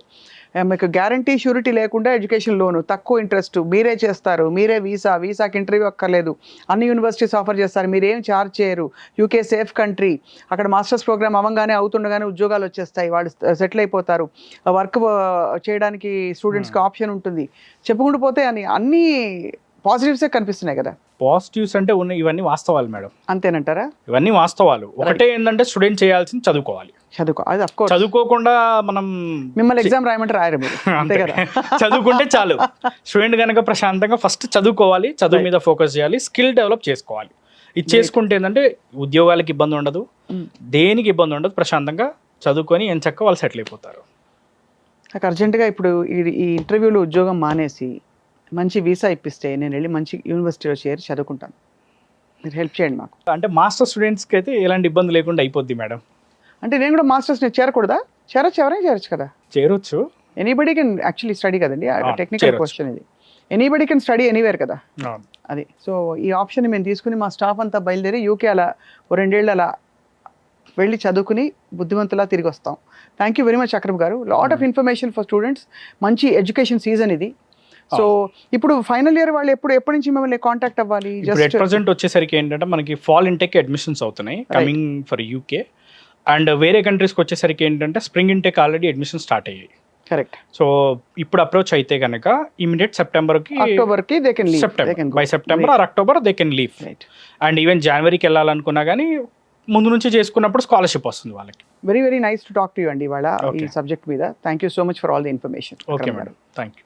మీకు గ్యారంటీ షూరిటీ లేకుండా ఎడ్యుకేషన్ లోను, తక్కువ ఇంట్రెస్ట్, మీరే చేస్తారు, మీరే వీసాకి ఇంటర్వ్యూ అక్కర్లేదు, అన్ని యూనివర్సిటీస్ ఆఫర్ చేస్తారు, మీరు ఏం ఛార్జ్ చేయరు, యూకే సేఫ్ కంట్రీ, అక్కడ మాస్టర్స్ ప్రోగ్రామ్ అవ్వగానే అవుతుండగానే ఉద్యోగాలు వచ్చేస్తాయి, వాళ్ళు సెటిల్ అయిపోతారు, వర్క్ చేయడానికి స్టూడెంట్స్కి ఆప్షన్ ఉంటుంది, చెప్పుకుంటూ పోతే అని అన్నీ పాజిటివ్సే కనిపిస్తున్నాయి కదా. పాజిటివ్స్ అంటే ఇవన్నీ వాస్తవాలు మేడం, అంతేనంటారా? ఇవన్నీ వాస్తవాలు. ఒకటే ఏంటంటే స్టూడెంట్ చేయాల్సింది చదువుకోవాలి. అది అఫ్ కోర్స్. చదువుకోకుండా మనం మిమ్మల్ని ఎగ్జామ్ రాయమంటే రాయరు మీరు, అంతే కదా. చదువుకుంటే చాలు. స్టూడెంట్ కనుక ప్రశాంతంగా ఫస్ట్ చదువుకోవాలి, చదువు మీద ఫోకస్ చేయాలి, స్కిల్ డెవలప్ చేసుకోవాలి. ఇది చేసుకుంటే ఏంటంటే ఉద్యోగాలకు ఇబ్బంది ఉండదు, దేనికి ఇబ్బంది ఉండదు, ప్రశాంతంగా చదువుకొని ఎంచక్క వాళ్ళు సెటిల్ అయిపోతారు. నాకు అర్జెంటుగా ఇప్పుడు ఈ ఇంటర్వ్యూలో ఉద్యోగం మానేసి మంచి వీసా ఇప్పిస్తే నేను వెళ్ళి మంచి యూనివర్సిటీలో చేరి చదువుకుంటాను, మీరు హెల్ప్ చేయండి మాకు. అంటే మాస్టర్ స్టూడెంట్స్కి అయితే ఎలాంటి ఇబ్బంది లేకుండా అయిపోద్ది మేడం. అంటే నేను కూడా మాస్టర్స్ నేను చేరకూడదా? ఎవరైనా చేరచ్చు కదా. చేరొచ్చు. ఎనీబడి కెన్ యాక్చువల్లీ స్టడీ కదండి, టెక్నికల్ చేరొచ్చు. క్వశ్చన్ ఇది. ఎనీబడి కెన్ స్టడీ ఎనీవేర్ కదా, అవును. అది. సో ఈ ఆప్షన్ మేము తీసుకుని మా స్టాఫ్ అంతా బయలుదేరి యూకే అలా 2 ఏళ్ళు అలా వెళ్ళి చదువుకుని బుద్ధిమంతులా తిరిగి వస్తాం. Thank you very much Akram గారు. Lot of information for students. మంచి ఎడ్యుకేషన్ సీజన్ ఇది. సో ఇప్పుడు ఫైనల్ ఇయర్ వాళ్ళు ఎప్పటి నుంచి మిమ్మల్ని కాంటాక్ట్ అవ్వాలి? ఇప్పుడు ఎట్ ప్రజెంట్ వచ్చేసరికి ఏంటంటే మనకి ఫాల్ ఇంటెక్ అడ్మిషన్స్ అవుతున్నాయి కమింగ్ ఫర్ యూకే. అండ్ వేరే కంట్రీస్కి వచ్చేసరికి ఏంటంటే spring intake already admission start అయ్యాయి. కరెక్ట్. సో ఇప్పుడు అప్రోచ్ అయితే కనుక ఇమీడియట్ సెప్టెంబర్కి they can leave. By September or October they can leave. And even జనవరికి వెళ్ళాలనుకున్నా కానీ ముందు నుంచి చేసుకున్నప్పుడు స్కాలర్షిప్ వస్తుంది వాళ్ళకి. Very very nice to talk to you అండి ఇవాళ ఈ సబ్జెక్ట్ మీద. Thank you so much for all the information. Okay madam, thank you.